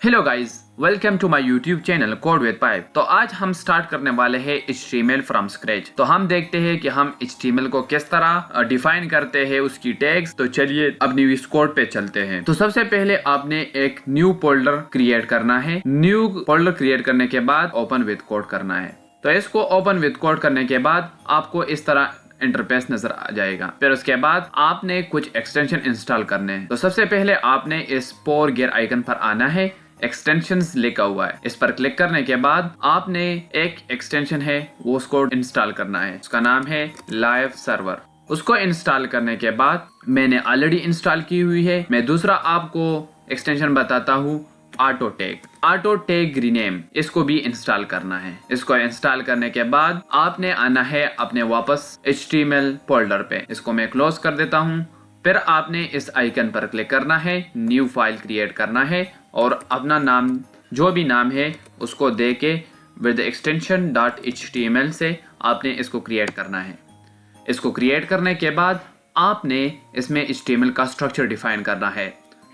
Hello guys, welcome to my YouTube channel code with pipe. तो आज हम start करने वाले हैं HTML फ्रॉम स्क्रैच। तो हम देखते हैं कि हम HTML को किस तरह डिफाइन करते हैं, उसकी टैग्स। तो चलिए अपनी इस कोड पे चलते हैं। तो सबसे पहले आपने एक न्यू फोल्डर क्रिएट करना है। न्यू फोल्डर क्रिएट करने के बाद ओपन विद कोड करना है। तो इसको ओपन विद कोड करने के बाद आपको इस तरह इंटरफेस नजर आ जाएगा। फिर उसके बाद आपने कुछ एक्सटेंशन इंस्टॉल करने हैं। तो सबसे पहले आपने इस पोर गियर आइकन पर आना है। एक्सटेंशंस लिखा हुआ है, इस पर क्लिक करने के बाद आपने एक एक्सटेंशन है वो उसको इंस्टॉल करना है। उसका नाम है लाइव सर्वर। उसको इंस्टॉल करने के बाद मैंने ऑलरेडी इंस्टॉल की हुई है। मैं दूसरा आपको एक्सटेंशन बताता हूँ, ऑटो टैग रीनेम। इसको भी इंस्टॉल करना है। इसको इंस्टॉल करने के बाद आपने आना है अपने वापस HTML फोल्डर पे। इसको मैं क्लोज कर देता हूँ। फिर आपने इस आइकन पर क्लिक करना है, न्यू फाइल क्रिएट करना है और अपना नाम जो भी नाम है उसको दे के विद एक्सटेंशन .html से आपने इसको क्रिएट करना है। इसको क्रिएट करने के बाद आपने इसमें HTML का स्ट्रक्चर डिफाइन करना है।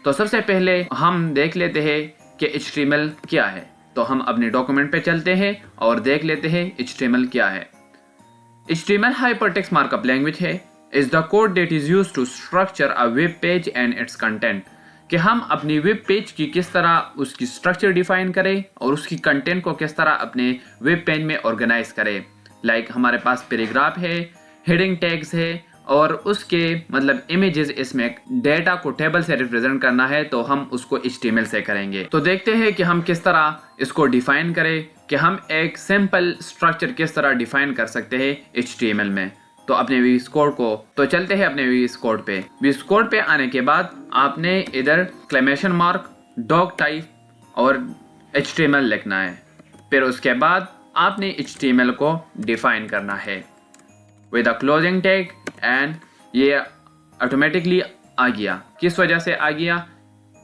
तो सबसे पहले हम देख लेते हैं कि HTML क्या है। तो हम अपने डॉक्यूमेंट पे चलते हैं और देख लेते हैं HTML क्या है। HTML हाइपरटेक्स्ट मार्कअप लैंग्वेज है, is the code that is used to structure a web page and its content। कि हम अपनी वेब पेज की किस तरह उसकी स्ट्रक्चर डिफाइन करें और उसकी कंटेंट को किस तरह अपने वेब पेज में ऑर्गेनाइज करें। लाइक हमारे पास पैराग्राफ है, हेडिंग टैग्स है और उसके मतलब इमेजेस, इसमें डेटा को टेबल से रिप्रेजेंट करना है तो हम उसको HTML से करेंगे। तो देखते हैं कि हम किस तरह इसको डिफाइन करें, कि हम एक सिंपल स्ट्रक्चर किस तरह डिफाइन कर सकते हैं HTML में। तो अपने VS कोड को तो चलते हैं अपने VS कोड पे। VS कोड पे आने के बाद आपने इधर एक्सक्लेमेशन मार्क, डॉग टाइप और HTML लिखना है। फिर उसके बाद आपने HTML को डिफाइन करना है with a closing tag and ये ऑटोमेटिकली आ गया। किस वजह से आ गया?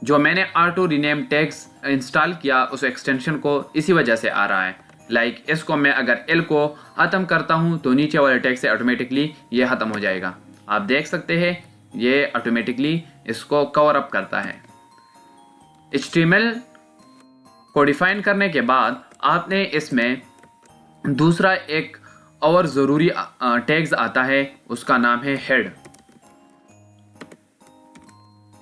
जो मैंने ऑटो रीनेम टैग्स इंस्टॉल किया उस एक्सटेंशन को, इसी वजह से आ रहा है। लाइक इसको मैं अगर L को ख़त्म करता हूँ तो नीचे वाले टैग से ऑटोमेटिकली ये ख़त्म हो जाएगा। आप देख सकते हैं ये ऑटोमेटिकली इसको कवर अप करता है। HTML को डिफाइन करने के बाद आपने इसमें दूसरा एक और ज़रूरी टैग्स आता है, उसका नाम है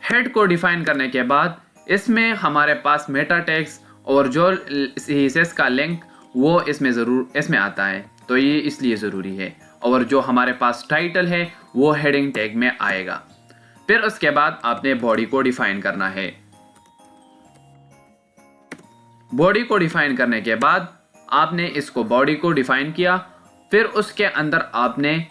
हेड को डिफाइन करने के बाद इसमें हमारे पास मेटा टैग्स और जो CSS का लिंक वो इसमें आता है, तो ये इसलिए ज़रूरी है। और जो हमारे पास टाइटल है वो हेडिंग टैग में आएगा। फिर उसके बाद आपने बॉडी को डिफाइन करना है। बॉडी को डिफाइन करने के बाद आपने इसको बॉडी को डिफाइन किया। फिर उसके अंदर आपने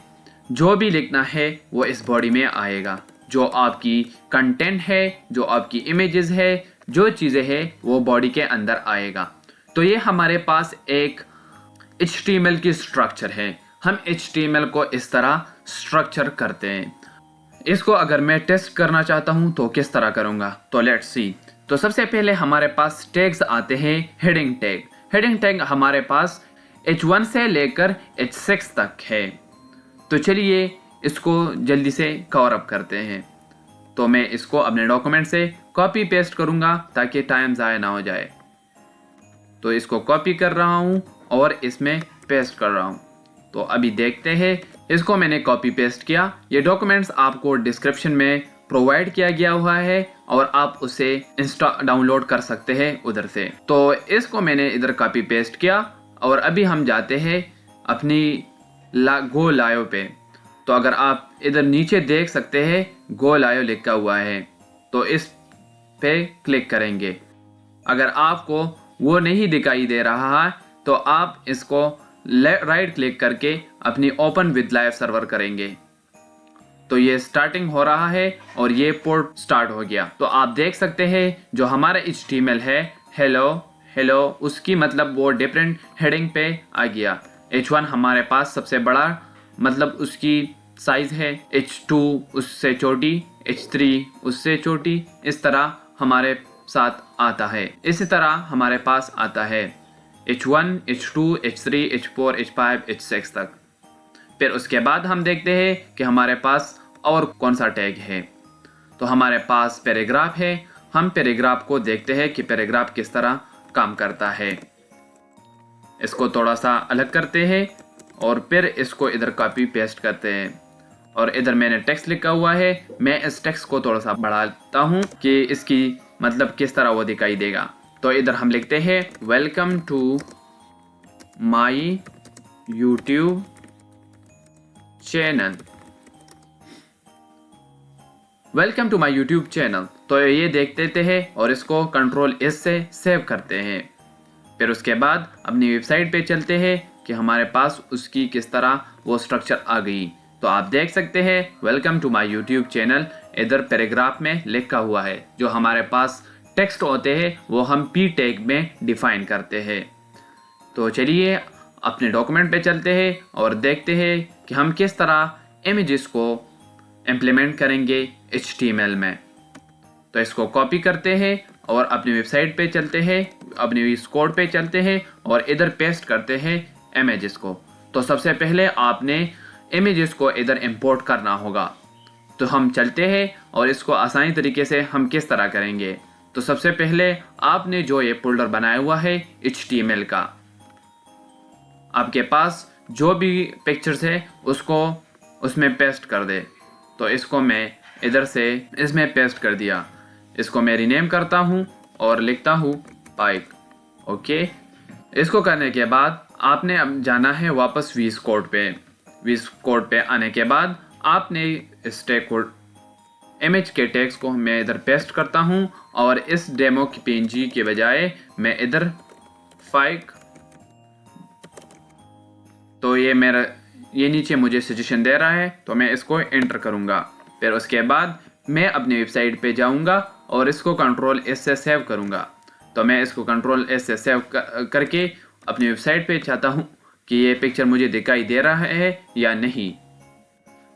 जो भी लिखना है वो इस बॉडी में आएगा। जो आपकी कंटेंट है, जो आपकी इमेजेस है, जो चीज़ें हैं वो बॉडी के अंदर आएगा। तो ये हमारे पास एक HTML की स्ट्रक्चर है। हम HTML को इस तरह स्ट्रक्चर करते हैं। इसको अगर मैं टेस्ट करना चाहता हूँ तो किस तरह करूँगा, तो लेट्स सी। तो सबसे पहले हमारे पास टैग्स आते हैं हेडिंग टैग हमारे पास H1 से लेकर H6 तक है। तो चलिए इसको जल्दी से कवर अप करते हैं। तो मैं इसको अपने डॉक्यूमेंट से कॉपी पेस्ट करूँगा ताकि टाइम ज़ाया ना हो जाए। तो इसको कॉपी कर रहा हूँ और इसमें पेस्ट कर रहा हूँ। तो अभी देखते हैं, इसको मैंने कॉपी पेस्ट किया। ये डॉक्यूमेंट्स आपको डिस्क्रिप्शन में प्रोवाइड किया गया हुआ है और आप उसे डाउनलोड कर सकते हैं उधर से। तो इसको मैंने इधर कॉपी पेस्ट किया और अभी हम जाते हैं अपनी गो लाइव पे। तो अगर आप इधर नीचे देख सकते हैं गो लाइव लिखा हुआ है, तो इस पे क्लिक करेंगे। अगर आपको वो नहीं दिखाई दे रहा है तो आप इसको राइट क्लिक करके अपनी ओपन विद लाइव सर्वर करेंगे। तो ये स्टार्टिंग हो रहा है और ये पोर्ट स्टार्ट हो गया। तो आप देख सकते हैं जो हमारा HTML है हेलो उसकी मतलब वो डिफरेंट हेडिंग पे आ गया। H1 हमारे पास सबसे बड़ा मतलब उसकी साइज है, H2 उससे छोटी, H3 उससे छोटी, इस तरह हमारे साथ आता है। इसी तरह हमारे पास आता है H1, H2, H3, H4, H5, H6 तक। फिर उसके बाद हम देखते हैं कि हमारे पास और कौन सा टैग है। तो हमारे पास पैराग्राफ है, हम पैराग्राफ को देखते हैं कि पैराग्राफ किस तरह काम करता है। इसको थोड़ा सा अलग करते हैं और फिर इसको इधर कॉपी पेस्ट करते हैं। और इधर मैंने टेक्स्ट लिखा हुआ है, मैं इस टेक्स्ट को थोड़ा सा बढ़ाता हूँ कि इसकी मतलब किस तरह वो दिखाई देगा। तो इधर हम लिखते हैं welcome to my YouTube channel. Welcome to my YouTube channel. तो ये देख देते हैं और इसको Ctrl+S से सेव करते हैं। फिर उसके बाद अपनी वेबसाइट पे चलते हैं कि हमारे पास उसकी किस तरह वो स्ट्रक्चर आ गई। तो आप देख सकते हैं welcome to my YouTube channel इधर पैराग्राफ में लिखा हुआ है। जो हमारे पास टेक्स्ट होते हैं वो हम पी टैग में डिफाइन करते हैं। तो चलिए अपने डॉक्यूमेंट पे चलते हैं और देखते हैं कि हम किस तरह इमेजेस को इम्प्लीमेंट करेंगे HTML में। तो इसको कॉपी करते हैं और अपनी वेबसाइट पे चलते हैं, अपनी इस कोड पे चलते हैं और इधर पेस्ट करते हैं इमेजेस को। तो सबसे पहले आपने इमेजेस को इधर इंपोर्ट करना होगा। तो हम चलते हैं और इसको आसानी तरीके से हम किस तरह करेंगे। तो सबसे पहले आपने जो ये फोल्डर बनाया हुआ है HTML का, आपके पास जो भी पिक्चर्स है उसको उसमें पेस्ट कर दे। तो इसको मैं इधर से इसमें पेस्ट कर दिया। इसको मैं रीनेम करता हूँ और लिखता हूँ पाइक। ओके, इसको करने के बाद आपने अब जाना है वापस वीज कोड पे। वीज कोड पे आने के बाद आपने इस टैग को इमेज के टैग्स को मैं इधर पेस्ट करता हूँ और इस डेमो की PNG के बजाय मैं इधर फाइक। तो ये नीचे मुझे सजेशन दे रहा है तो मैं इसको एंटर करूँगा। फिर उसके बाद मैं अपनी वेबसाइट पे जाऊँगा और इसको Ctrl+S से सेव करूँगा। तो मैं इसको Ctrl+S से सेव करके अपनी वेबसाइट पे चाहता हूँ कि ये पिक्चर मुझे दिखाई दे रहा है या नहीं।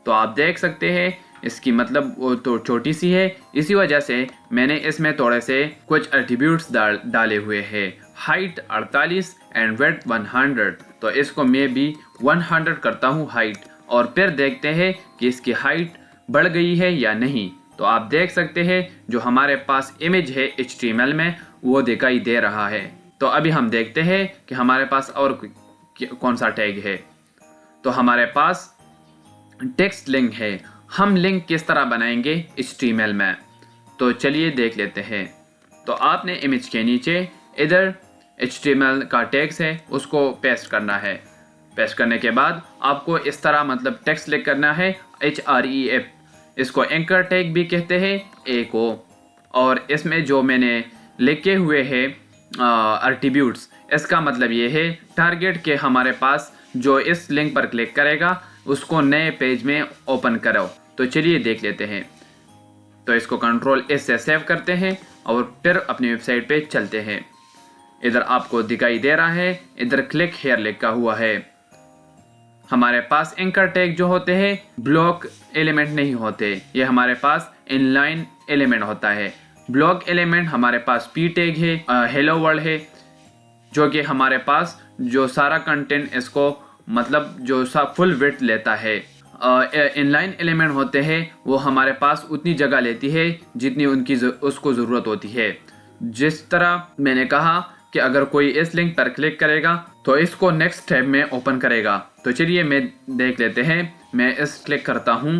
तो आप देख सकते हैं इसकी मतलब वो तो छोटी सी है, इसी वजह से मैंने इसमें थोड़े से कुछ एट्रीब्यूट्स डाले हुए हैं। Height 48 and weight 100। तो इसको मैं भी 100 करता हूँ हाइट और फिर देखते हैं कि इसकी हाइट बढ़ गई है या नहीं। तो आप देख सकते हैं जो हमारे पास इमेज है HTML में वो दिखाई दे रहा है। तो अभी हम देखते हैं कि हमारे पास और कौन सा टैग है। तो हमारे पास टेक्स्ट लिंक है। हम लिंक किस तरह बनाएंगे HTML में, तो चलिए देख लेते हैं। तो आपने इमेज के नीचे इधर HTML का टैग्स है उसको पेस्ट करना है। पेस्ट करने के बाद आपको इस तरह मतलब टेक्स्ट लिख करना है href। इसको एंकर टैग भी कहते हैं A को। और इसमें जो मैंने लिखे हुए हैं एट्रीब्यूट्स, इसका मतलब ये है टारगेट के हमारे पास जो इस लिंक पर क्लिक करेगा उसको नए पेज में ओपन करो। तो चलिए देख लेते हैं। तो इसको Ctrl+S से सेव करते हैं और फिर अपनी वेबसाइट पे चलते हैं। इधर आपको दिखाई दे रहा है इधर क्लिक हेयर लिखा हुआ है। हमारे पास एंकर टैग जो होते हैं ब्लॉक एलिमेंट नहीं होते, ये हमारे पास इनलाइन एलिमेंट होता है। ब्लॉक एलिमेंट हमारे पास पी टैग है, हेलो वर्ल्ड है, जो कि हमारे पास जो सारा कंटेंट इसको मतलब जो सा फुल विड्थ लेता है। इनलाइन एलिमेंट होते हैं वो हमारे पास उतनी जगह लेती है जितनी उसको ज़रूरत होती है। जिस तरह मैंने कहा कि अगर कोई इस लिंक पर क्लिक करेगा तो इसको नेक्स्ट टैब में ओपन करेगा। तो चलिए मैं देख लेते हैं। मैं इस क्लिक करता हूँ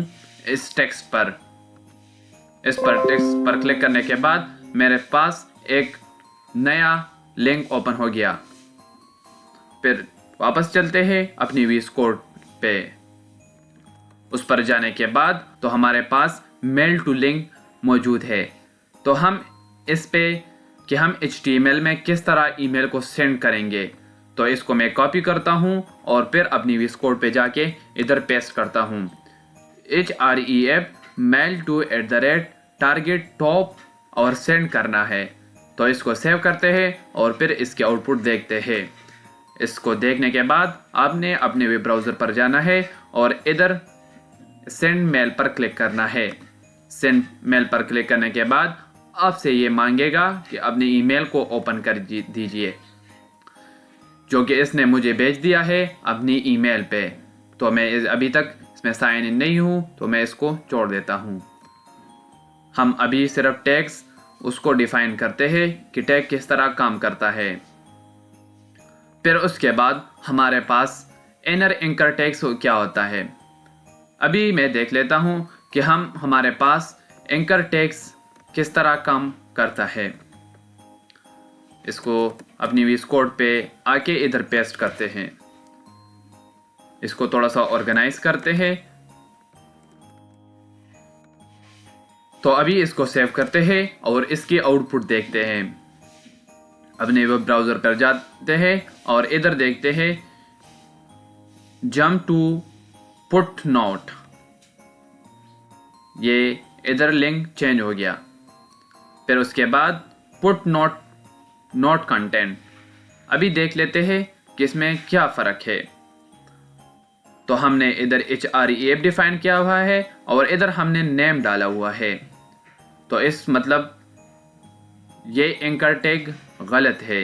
इस टेक्स्ट पर। इस पर टेक्स्ट पर क्लिक करने के बाद मेरे पास एक नया लिंक ओपन हो गया। फिर वापस चलते हैं अपनी वीज कोड पे। उस पर जाने के बाद तो हमारे पास मेल टू लिंक मौजूद है। तो हम इस पे कि हम HTML में किस तरह ईमेल को सेंड करेंगे। तो इसको मैं कॉपी करता हूँ और फिर अपनी वीज कोड पे जाके इधर पेस्ट करता हूँ href mail to @target top और सेंड करना है। तो इसको सेव करते हैं और फिर इसके आउटपुट देखते हैं। इसको देखने के बाद आपने अपने वेब ब्राउज़र पर जाना है और इधर सेंड मेल पर क्लिक करना है। सेंड मेल पर क्लिक करने के बाद आपसे ये मांगेगा कि अपने ईमेल को ओपन कर दीजिए, जो कि इसने मुझे भेज दिया है अपनी ईमेल पे। तो मैं अभी तक इसमें साइन इन नहीं हूँ तो मैं इसको छोड़ देता हूँ। हम अभी सिर्फ टैग्स उसको डिफाइन करते हैं कि टैग किस तरह काम करता है। फिर उसके बाद हमारे पास इनर एंकर टैग्स क्या होता है। अभी मैं देख लेता हूँ कि हमारे पास एंकर टैग्स किस तरह काम करता है। इसको अपनी वीस कोड पे आके इधर पेस्ट करते हैं। इसको थोड़ा सा ऑर्गेनाइज करते हैं। तो अभी इसको सेव करते हैं और इसकी आउटपुट देखते हैं। अपने वेब ब्राउज़र पर जाते हैं और इधर देखते हैं जंप टू पुट नोट, ये इधर लिंक चेंज हो गया। फिर उसके बाद पुट नोट कंटेंट। अभी देख लेते हैं कि इसमें क्या फ़र्क है। तो हमने इधर href डिफाइन किया हुआ है और इधर हमने नेम डाला हुआ है। तो इस मतलब ये एंकर टैग गलत है,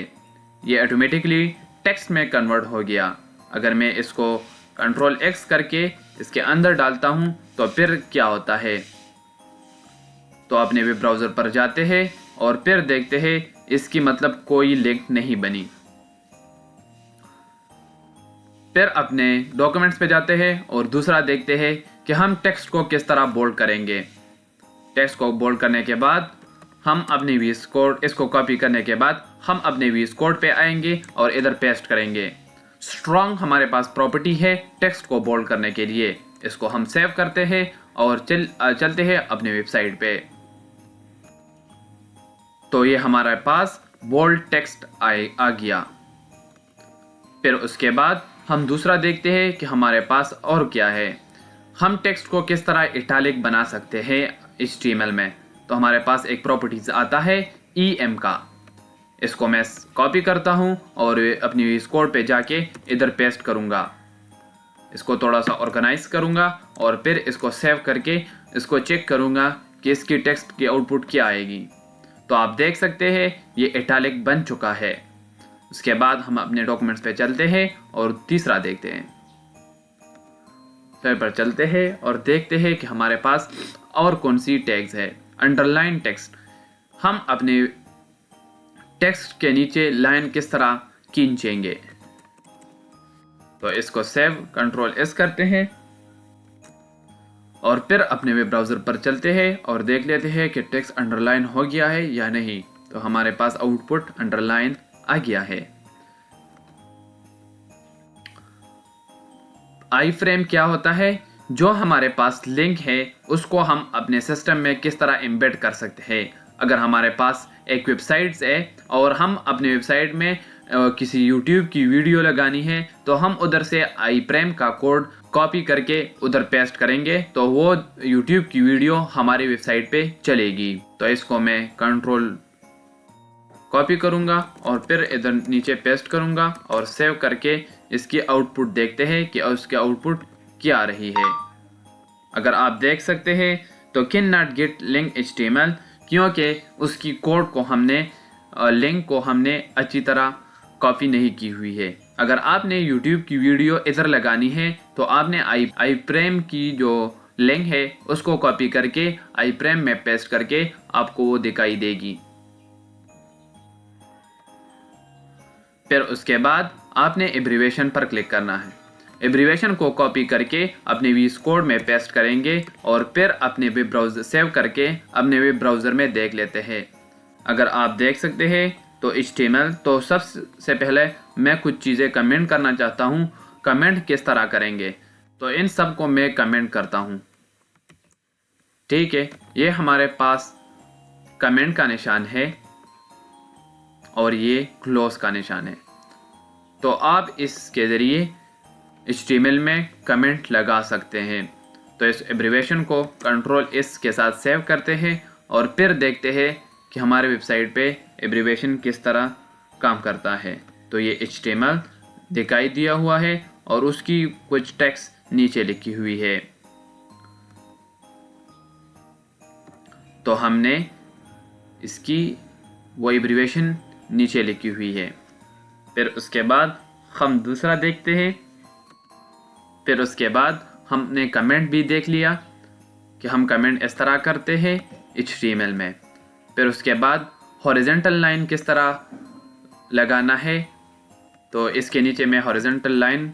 ये ऑटोमेटिकली टेक्स्ट में कन्वर्ट हो गया। अगर मैं इसको कंट्रोल X करके इसके अंदर डालता हूँ तो फिर क्या होता है। तो अपने वेब ब्राउज़र पर जाते हैं और फिर देखते हैं इसकी मतलब कोई लिंक नहीं बनी। फिर अपने डॉक्यूमेंट्स पे जाते हैं और दूसरा देखते हैं कि हम टेक्स्ट को किस तरह बोल्ड करेंगे। टेक्स्ट को बोल्ड करने के बाद हम अपने वीएस कोड, इसको कॉपी करने के बाद हम अपने वीएस कोड पे आएंगे और इधर पेस्ट करेंगे। स्ट्रॉन्ग हमारे पास प्रॉपर्टी है टेक्स्ट को बोल्ड करने के लिए। इसको हम सेव करते हैं और चलते हैं अपने वेबसाइट पे। तो ये हमारे पास बोल्ड टेक्स्ट आ गया। फिर उसके बाद हम दूसरा देखते हैं कि हमारे पास और क्या है। हम टेक्स्ट को किस तरह इटैलिक बना सकते हैं HTML में। तो हमारे पास एक प्रॉपर्टीज आता है EM का। इसको मैं कॉपी करता हूँ और अपनी इस कोड पे जाके इधर पेस्ट करूँगा। इसको थोड़ा सा ऑर्गेनाइज करूँगा और फिर इसको सेव करके इसको चेक करूँगा कि इसकी टेक्स्ट की आउटपुट क्या आएगी। तो आप देख सकते हैं ये इटैलिक बन चुका है। उसके बाद हम अपने डॉक्यूमेंट्स पे चलते हैं और तीसरा देखते हैं। फिर पर चलते हैं और देखते हैं कि हमारे पास और कौन सी टैग्स है। अंडरलाइन टेक्स्ट, हम अपने टेक्स्ट के नीचे लाइन किस तरह खींचेंगे। तो इसको सेव कंट्रोल S करते हैं और फिर अपने वेब ब्राउज़र पर चलते हैं और देख लेते हैं कि टेक्स्ट अंडरलाइन हो गया है या नहीं। तो हमारे पास आउटपुट अंडरलाइन आ गया है। आई फ्रेम क्या होता है, जो हमारे पास लिंक है उसको हम अपने सिस्टम में किस तरह एम्बेड कर सकते हैं। अगर हमारे पास एक वेबसाइट है और हम अपने वेबसाइट में किसी यूट्यूब की वीडियो लगानी है तो हम उधर से आई फ्रेम का कोड कॉपी करके उधर पेस्ट करेंगे तो वो यूट्यूब की वीडियो हमारी वेबसाइट पे चलेगी। तो इसको मैं कंट्रोल कॉपी करूंगा और फिर इधर नीचे पेस्ट करूंगा और सेव करके इसकी आउटपुट देखते हैं कि उसकी आउटपुट क्या आ रही है। अगर आप देख सकते हैं तो can not gate link HTML, क्योंकि उसकी कोड को हमने लिंक को हमने अच्छी तरह कॉपी नहीं की हुई है। अगर आपने YouTube की वीडियो इधर लगानी है तो आपने आई फ्रेम की जो लिंक है उसको कॉपी करके आई फ्रेम में पेस्ट करके आपको वो दिखाई देगी। फिर उसके बाद आपने एब्रीवेशन पर क्लिक करना है। एब्रीवेशन को कॉपी करके अपने वीएस कोड में पेस्ट करेंगे और फिर अपने वेब ब्राउज़र सेव करके अपने वेब ब्राउज़र में देख लेते हैं। अगर आप देख सकते हैं तो HTML, तो सबसे पहले मैं कुछ चीज़ें कमेंट करना चाहता हूँ। कमेंट किस तरह करेंगे, तो इन सब को मैं कमेंट करता हूँ। ठीक है, ये हमारे पास कमेंट का निशान है और ये क्लोज का निशान है। तो आप इसके ज़रिए HTML में कमेंट लगा सकते हैं। तो इस एब्रीवेशन को कंट्रोल S के साथ सेव करते हैं और फिर देखते हैं कि हमारे वेबसाइट पे एब्रीवेशन किस तरह काम करता है। तो ये HTML दिखाई दिया हुआ है और उसकी कुछ टेक्स्ट नीचे लिखी हुई है। तो हमने इसकी वो एब्रीवेशन नीचे लिखी हुई है। फिर उसके बाद हम दूसरा देखते हैं। फिर उसके बाद हमने कमेंट भी देख लिया कि हम कमेंट इस तरह करते हैं HTML में। फिर उसके बाद हॉरिजेंटल लाइन किस तरह लगाना है, तो इसके नीचे मैं हॉरिजेंटल लाइन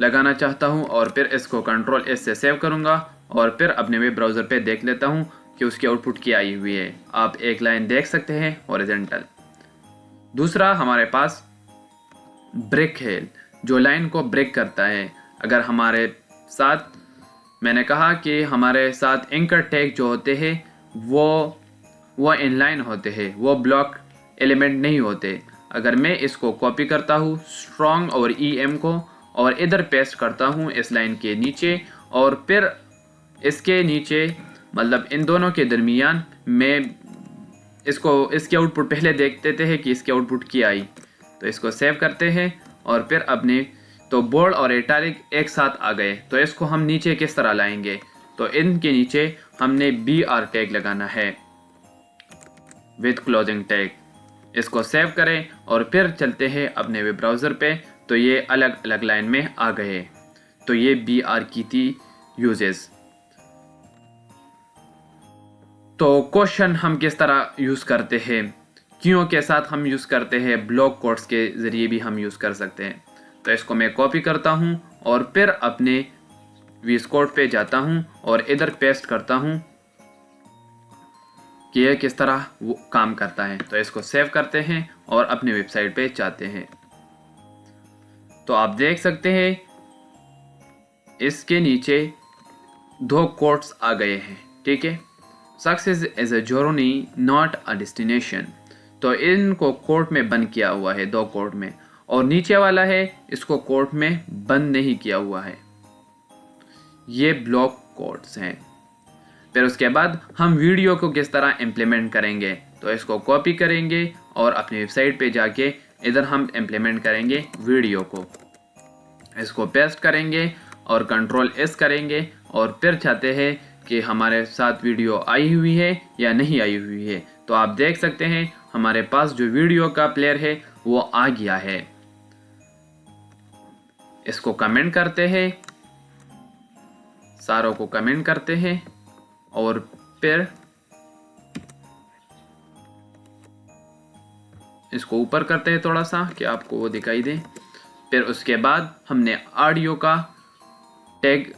लगाना चाहता हूं और फिर इसको कंट्रोल एस से सेव करूंगा और फिर अपने वेब ब्राउज़र पे देख लेता हूं कि उसकी आउटपुट क्या आई हुई है। आप एक लाइन देख सकते हैं हॉरिजेंटल। दूसरा हमारे पास ब्रेक है जो लाइन को ब्रेक करता है। अगर हमारे साथ, मैंने कहा कि हमारे साथ एंकर टैग जो होते हैं वो इनलाइन होते हैं, वो ब्लॉक एलिमेंट नहीं होते। अगर मैं इसको कॉपी करता हूँ स्ट्रॉन्ग और EM को और इधर पेस्ट करता हूँ इस लाइन के नीचे और फिर इसके नीचे मतलब इन दोनों के दरमियान मैं इसकी आउटपुट पहले देख देते हैं कि इसकी आउटपुट क्या आई। तो इसको सेव करते हैं और फिर अपने तो बोल्ड और इटैलिक एक साथ आ गए। तो इसको हम नीचे किस तरह लाएंगे, तो इनके नीचे हमने BR टैग लगाना है विद क्लोजिंग टैग। इसको सेव करें और फिर चलते हैं अपने वेब ब्राउज़र पे। तो ये अलग अलग लाइन में आ गए। तो ये BR की थी यूजेस। तो क्वेश्चन हम किस तरह यूज़ करते हैं, क्यों के साथ हम यूज़ करते हैं, ब्लॉक कोड्स के ज़रिए भी हम यूज़ कर सकते हैं। तो इसको मैं कॉपी करता हूँ और फिर अपने VS कोड पे जाता हूँ और इधर पेस्ट करता हूँ कि यह किस तरह वो काम करता है। तो इसको सेव करते हैं और अपनी वेबसाइट पे जाते हैं। तो आप देख सकते हैं इसके नीचे 2 कोट्स आ गए हैं, ठीक है। Success is a journey not a destination. तो इनको कोट में बंद किया हुआ है 2 कोट में, और नीचे वाला है इसको कोट में बंद नहीं किया हुआ है। ये ब्लॉक कोट्स हैं। फिर उसके बाद हम वीडियो को किस तरह इम्प्लीमेंट करेंगे, तो इसको कॉपी करेंगे और अपनी वेबसाइट पे जाके इधर हम इम्प्लीमेंट करेंगे वीडियो को। इसको पेस्ट करेंगे और कंट्रोल S करेंगे और फिर चाहते हैं कि हमारे साथ वीडियो आई हुई है या नहीं आई हुई है। तो आप देख सकते हैं हमारे पास जो वीडियो का प्लेयर है वो आ गया है। इसको कमेंट करते हैं, सारों को कमेंट करते हैं और फिर इसको ऊपर करते हैं थोड़ा सा कि आपको वो दिखाई दे। फिर उसके बाद हमने ऑडियो का टैग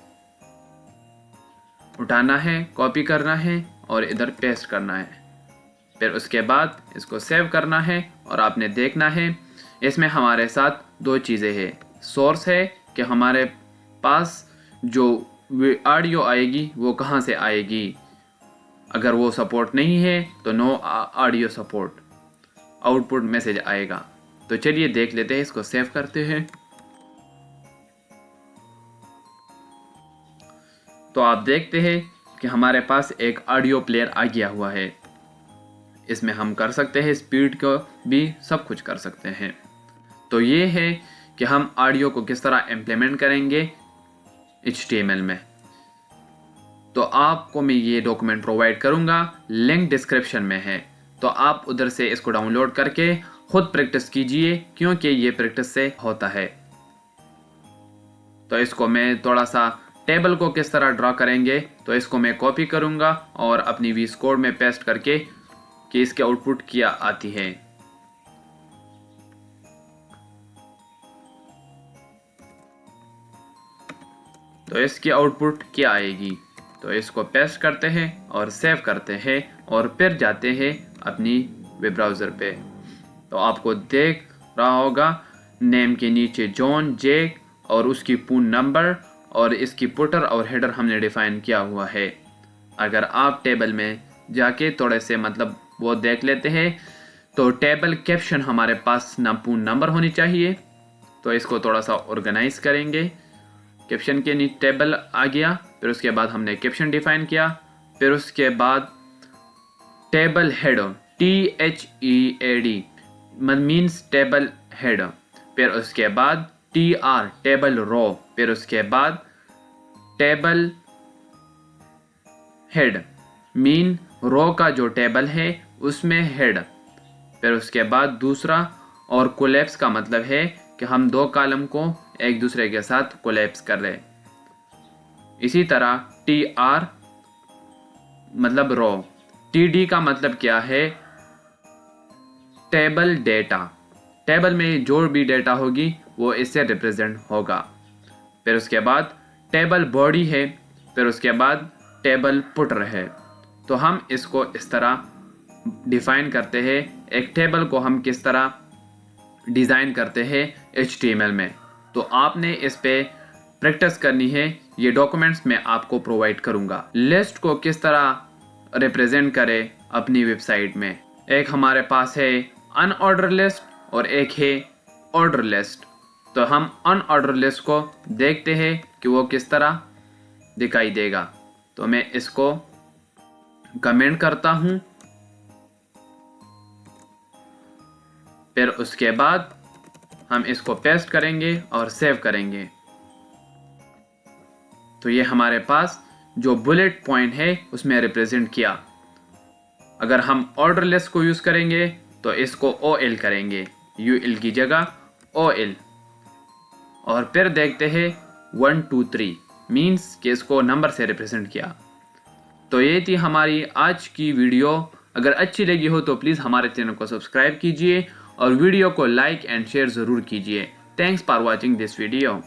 उठाना है, कॉपी करना है और इधर पेस्ट करना है। फिर उसके बाद इसको सेव करना है और आपने देखना है इसमें हमारे साथ 2 चीज़ें हैं। सोर्स है कि हमारे पास जो ऑडियो आएगी वो कहाँ से आएगी। अगर वो सपोर्ट नहीं है तो no audio support, output message आएगा। तो चलिए देख लेते हैं, इसको सेव करते हैं। तो आप देखते हैं कि हमारे पास एक ऑडियो प्लेयर आ गया हुआ है। इसमें हम कर सकते हैं स्पीड को भी, सब कुछ कर सकते हैं। तो ये है कि हम ऑडियो को किस तरह इम्प्लीमेंट करेंगे HTML में। तो आपको मैं ये डॉक्यूमेंट प्रोवाइड करूँगा, लिंक डिस्क्रिप्शन में है। तो आप उधर से इसको डाउनलोड करके खुद प्रैक्टिस कीजिए, क्योंकि ये प्रैक्टिस से होता है। तो इसको मैं थोड़ा सा टेबल को किस तरह ड्रा करेंगे, तो इसको मैं कॉपी करूँगा और अपनी VS कोड में पेस्ट करके कि इसके आउटपुट क्या आती है। तो इसकी आउटपुट क्या आएगी, तो इसको पेस्ट करते हैं और सेव करते हैं और फिर जाते हैं अपनी वेब ब्राउज़र पे। तो आपको देख रहा होगा नेम के नीचे जॉन जेक और उसकी पूर्ण नंबर और इसकी पुटर और हेडर हमने डिफाइन किया हुआ है। अगर आप टेबल में जाके थोड़े से मतलब वो देख लेते हैं तो टेबल कैप्शन हमारे पास ना पूर्ण नंबर होनी चाहिए। तो इसको थोड़ा सा ऑर्गेनाइज करेंगे। कैप्शन के नीचे टेबल आ गया, फिर उसके बाद हमने कैप्शन डिफाइन किया। फिर उसके बाद table head, THEAD means table head. फिर उसके बाद TR टेबल रो। फिर उसके बाद टेबल हेड मीन रो का जो टेबल है उसमें हेड। फिर उसके बाद दूसरा, और कोलैप्स का मतलब है कि हम 2 कॉलम को एक दूसरे के साथ कोलैप्स कर रहे। इसी तरह TR मतलब रो, TD का मतलब क्या है? Table data. टेबल में जो भी डेटा होगी वो इससे रिप्रेजेंट होगा। फिर उसके बाद टेबल बॉडी है, फिर उसके बाद टेबल पुटर है। तो हम इसको इस तरह डिफाइन करते हैं। एक टेबल को हम किस तरह डिज़ाइन करते हैं HTML में। तो आपने इस पे प्रैक्टिस करनी है। ये डॉक्यूमेंट्स मैं आपको प्रोवाइड करूँगा। लिस्ट को किस तरह रिप्रेजेंट करें अपनी वेबसाइट में। एक हमारे पास है अनऑर्डर लिस्ट और एक है ऑर्डर लिस्ट। तो हम अनऑर्डर लिस्ट को देखते हैं कि वो किस तरह दिखाई देगा। तो मैं इसको कमेंट करता हूँ, फिर उसके बाद हम इसको पेस्ट करेंगे और सेव करेंगे। तो ये हमारे पास जो बुलेट पॉइंट है उसमें रिप्रेजेंट किया। अगर हम ऑर्डर लिस्ट को यूज़ करेंगे तो इसको OL करेंगे, UL की जगह OL। और फिर देखते हैं 1 2 3 मीन्स कि इसको नंबर से रिप्रेजेंट किया। तो ये थी हमारी आज की वीडियो। अगर अच्छी लगी हो तो प्लीज़ हमारे चैनल को सब्सक्राइब कीजिए और वीडियो को लाइक एंड शेयर ज़रूर कीजिए। Thanks for watching this video.